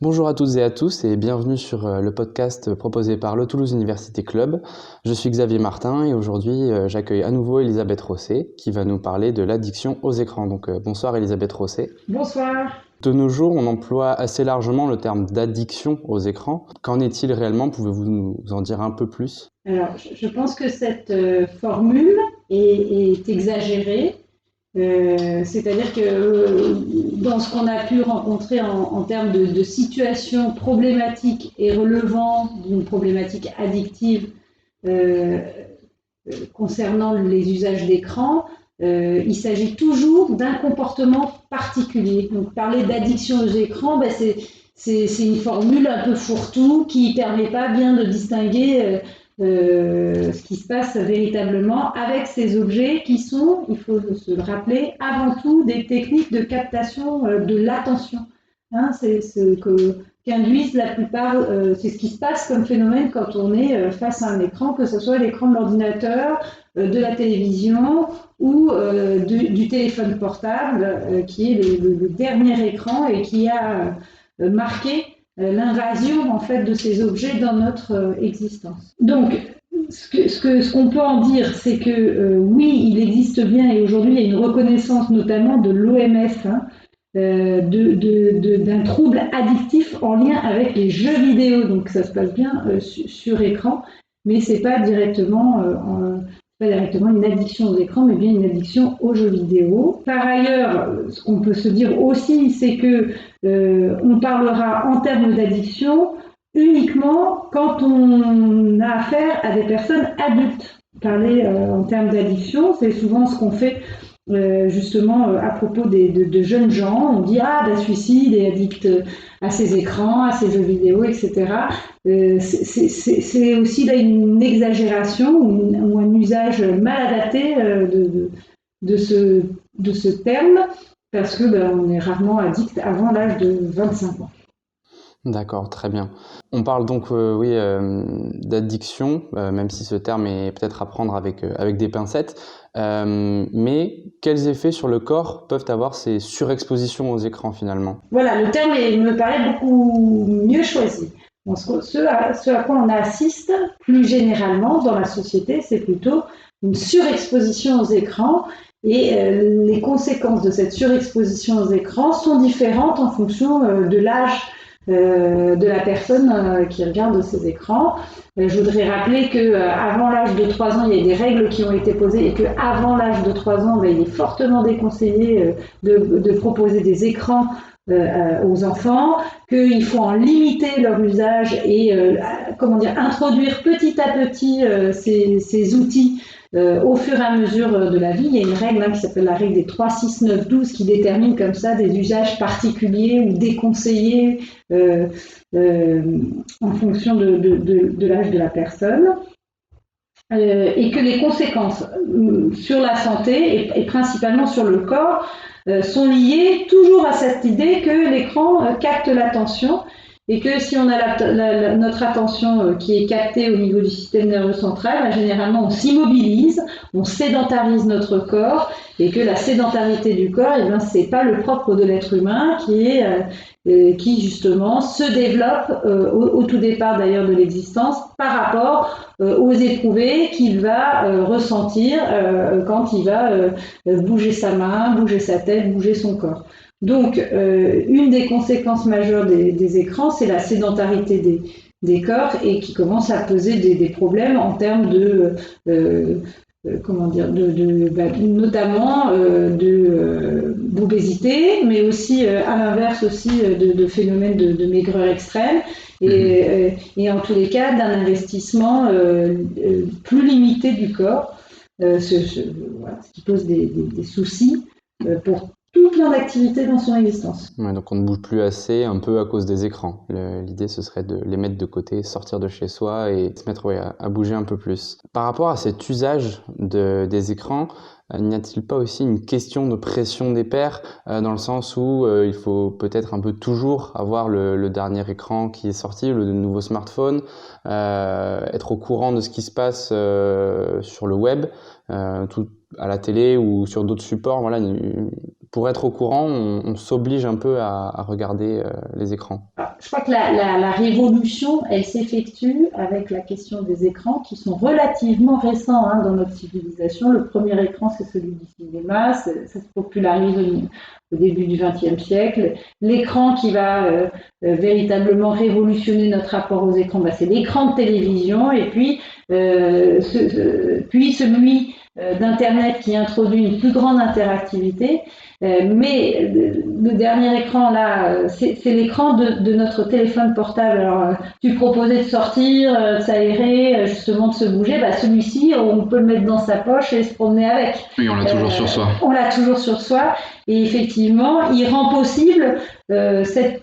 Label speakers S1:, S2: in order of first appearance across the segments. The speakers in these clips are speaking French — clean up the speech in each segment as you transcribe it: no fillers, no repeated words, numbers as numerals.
S1: Bonjour à toutes et à tous et bienvenue sur le podcast proposé par le Toulouse University Club. Je suis Xavier Martin et aujourd'hui j'accueille à nouveau Elisabeth Rosset qui va nous parler de l'addiction aux écrans. Donc bonsoir Elisabeth Rosset.
S2: Bonsoir.
S1: De nos jours, on emploie assez largement le terme d'addiction aux écrans. Qu'en est-il réellement? Pouvez-vous nous en dire un peu plus?
S2: Alors, je pense que cette formule est exagérée. C'est-à-dire que dans ce qu'on a pu rencontrer en termes de situations problématiques et relevant d'une problématique addictive euh, concernant les usages d'écran, il s'agit toujours d'un comportement particulier. Donc parler d'addiction aux écrans, c'est une formule un peu fourre-tout qui ne permet pas bien de distinguer ce qui se passe véritablement avec ces objets qui sont, il faut se le rappeler, avant tout des techniques de captation de l'attention. Hein, c'est ce qu'induisent la plupart, c'est ce qui se passe comme phénomène quand on est face à un écran, que ce soit l'écran de l'ordinateur, de la télévision ou du téléphone portable, qui est le dernier écran et qui a marqué l'invasion en fait de ces objets dans notre existence. Donc, ce qu'on peut en dire, c'est que oui, il existe bien, et aujourd'hui il y a une reconnaissance notamment de l'OMS, d'un trouble addictif en lien avec les jeux vidéo. Donc ça se passe bien sur écran, mais c'est pas directement une addiction aux écrans, mais bien une addiction aux jeux vidéo. Par ailleurs, ce qu'on peut se dire aussi, c'est que on parlera en termes d'addiction uniquement quand on a affaire à des personnes adultes. Parler en termes d'addiction, c'est souvent ce qu'on fait justement à propos de jeunes gens. On dit celui-ci il est addict à ses écrans, à ses jeux vidéo, etc. C'est aussi là une exagération ou un usage mal adapté de ce terme, parce que on est rarement addict avant l'âge de 25 ans.
S1: D'accord, très bien. On parle donc d'addiction, même si ce terme est peut-être à prendre avec des pincettes. Mais quels effets sur le corps peuvent avoir ces surexpositions aux écrans finalement?
S2: Voilà, le terme me paraît beaucoup mieux choisi. Bon, ce à quoi on assiste plus généralement dans la société, c'est plutôt une surexposition aux écrans, et les conséquences de cette surexposition aux écrans sont différentes en fonction de l'âge de la personne qui regarde ces écrans. Je voudrais rappeler qu'avant l'âge de 3 ans, il y a des règles qui ont été posées, et qu'avant l'âge de 3 ans, il est fortement déconseillé de proposer des écrans aux enfants, qu'il faut en limiter leur usage et introduire petit à petit ces outils au fur et à mesure de la vie. Il y a une règle qui s'appelle la règle des 3, 6, 9, 12 qui détermine comme ça des usages particuliers ou déconseillés en fonction de l'âge de la personne. Et que les conséquences sur la santé et principalement sur le corps sont liées toujours à cette idée que l'écran capte l'attention, et que si on a notre attention qui est captée au niveau du système nerveux central, généralement on s'immobilise, on sédentarise notre corps, et que la sédentarité du corps, c'est pas le propre de l'être humain, qui justement se développe au tout départ d'ailleurs de l'existence par rapport aux éprouvés qu'il va ressentir quand il va bouger sa main, bouger sa tête, bouger son corps. Donc, une des conséquences majeures des écrans, c'est la sédentarité des corps, et qui commence à poser des problèmes en termes notamment d'obésité, mais aussi à l'inverse aussi de phénomènes de maigreur extrême, et en tous les cas d'un investissement plus limité du corps, ce qui pose des soucis pour tout plein d'activités dans son existence.
S1: Ouais, donc on ne bouge plus assez, un peu à cause des écrans. L'idée, ce serait de les mettre de côté, sortir de chez soi et se mettre à bouger un peu plus. Par rapport à cet usage des écrans, n'y a-t-il pas aussi une question de pression des pairs, dans le sens où il faut peut-être un peu toujours avoir le dernier écran qui est sorti, le nouveau smartphone, être au courant de ce qui se passe sur le web, à la télé ou sur d'autres supports, voilà, pour être au courant, on s'oblige un peu à regarder les écrans.
S2: Je crois que la révolution, elle s'effectue avec la question des écrans qui sont relativement récents dans notre civilisation. Le premier écran, c'est celui du cinéma, ça se popularise au début du XXe siècle. L'écran qui va véritablement révolutionner notre rapport aux écrans, c'est l'écran de télévision, et puis celui d'Internet qui introduit une plus grande interactivité. Mais le dernier écran là, c'est l'écran de notre téléphone portable. Alors, tu proposais de sortir, de s'aérer, justement de se bouger. Celui-ci, on peut le mettre dans sa poche et se promener avec.
S1: Oui, on l'a toujours sur soi.
S2: On l'a toujours sur soi. Et effectivement, il rend possible cette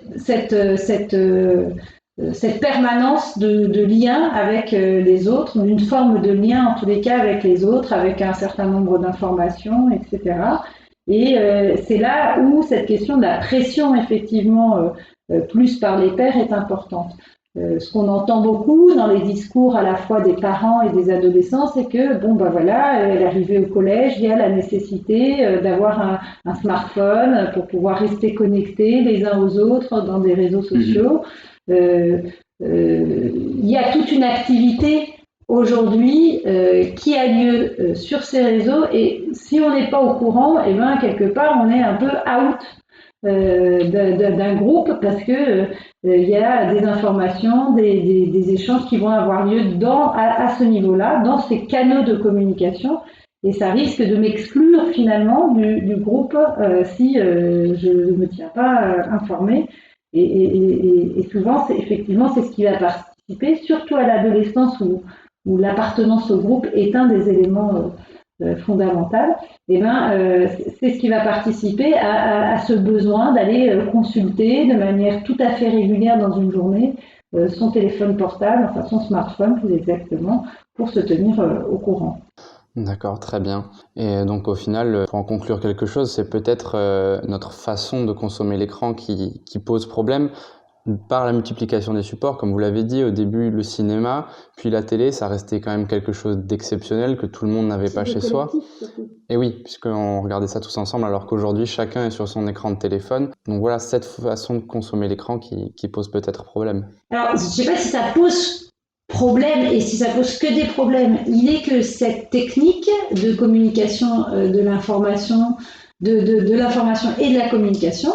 S2: permanence de lien avec les autres, une forme de lien en tous les cas avec les autres, avec un certain nombre d'informations, etc. Et c'est là où cette question de la pression, effectivement, plus par les pairs est importante. Ce qu'on entend beaucoup dans les discours à la fois des parents et des adolescents, c'est que, l'arrivée au collège, il y a la nécessité d'avoir un smartphone pour pouvoir rester connectés les uns aux autres dans des réseaux sociaux. Il y a toute une activité aujourd'hui qui a lieu sur ces réseaux, et si on n'est pas au courant, quelque part on est un peu out d'un groupe, parce que il y a des informations, des échanges qui vont avoir lieu à ce niveau-là, dans ces canaux de communication, et ça risque de m'exclure finalement du groupe si je ne me tiens pas informé. Et souvent, c'est ce qui va participer, surtout à l'adolescence où l'appartenance au groupe est un des éléments fondamentaux. C'est ce qui va participer à ce besoin d'aller consulter de manière tout à fait régulière dans une journée son téléphone portable, enfin son smartphone plus exactement, pour se tenir au courant.
S1: D'accord, très bien. Et donc au final, pour en conclure quelque chose, c'est peut-être notre façon de consommer l'écran qui pose problème. Par la multiplication des supports, comme vous l'avez dit, au début le cinéma, puis la télé, ça restait quand même quelque chose d'exceptionnel que tout le monde n'avait pas chez soi. Et oui, puisqu'on regardait ça tous ensemble, alors qu'aujourd'hui chacun est sur son écran de téléphone. Donc voilà, cette façon de consommer l'écran qui pose peut-être problème.
S2: Alors, je ne sais pas si ça pose problème et si ça pose que des problèmes. Il est que cette technique de communication de l'information, de l'information et de la communication,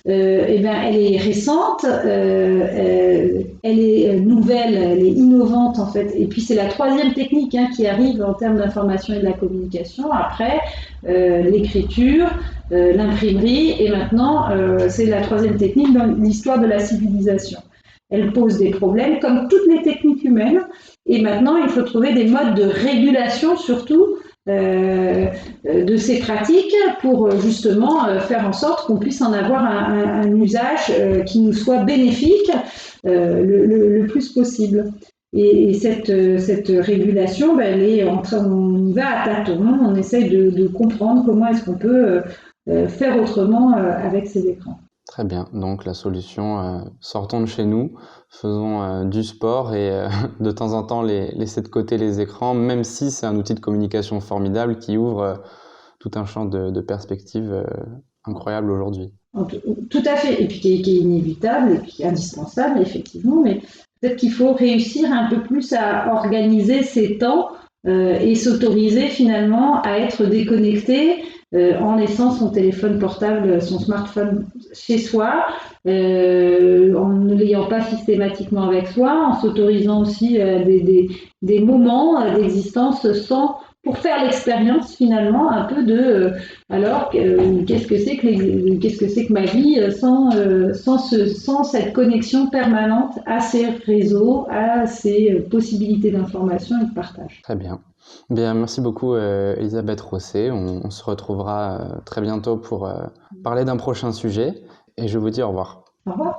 S2: elle est récente, elle est nouvelle, elle est innovante en fait. Et puis c'est la troisième technique qui arrive en termes d'information et de la communication. Après l'écriture, l'imprimerie, et maintenant c'est la troisième technique dans l'histoire de la civilisation. Elle pose des problèmes comme toutes les techniques humaines. Et maintenant il faut trouver des modes de régulation surtout de ces pratiques pour justement faire en sorte qu'on puisse en avoir un usage qui nous soit bénéfique le plus possible. Et cette régulation, elle est on va à tâtons, on essaye de comprendre comment est-ce qu'on peut faire autrement avec ces écrans.
S1: Très bien, donc la solution, sortons de chez nous, faisons du sport et de temps en temps laisser de côté les écrans, même si c'est un outil de communication formidable qui ouvre tout un champ de perspectives incroyables aujourd'hui.
S2: Tout à fait, et puis qui est inévitable et puis indispensable effectivement, mais peut-être qu'il faut réussir un peu plus à organiser ses temps et s'autoriser finalement à être déconnecté en laissant son téléphone portable, son smartphone chez soi, en ne l'ayant pas systématiquement avec soi, en s'autorisant aussi des moments d'existence pour faire l'expérience finalement un peu de qu'est-ce que c'est que ma vie sans cette connexion permanente à ces réseaux, à ces possibilités d'information et de partage.
S1: Très bien. Bien, merci beaucoup Elisabeth Rosset. On se retrouvera très bientôt pour parler d'un prochain sujet et je vous dis au revoir.
S2: Au revoir.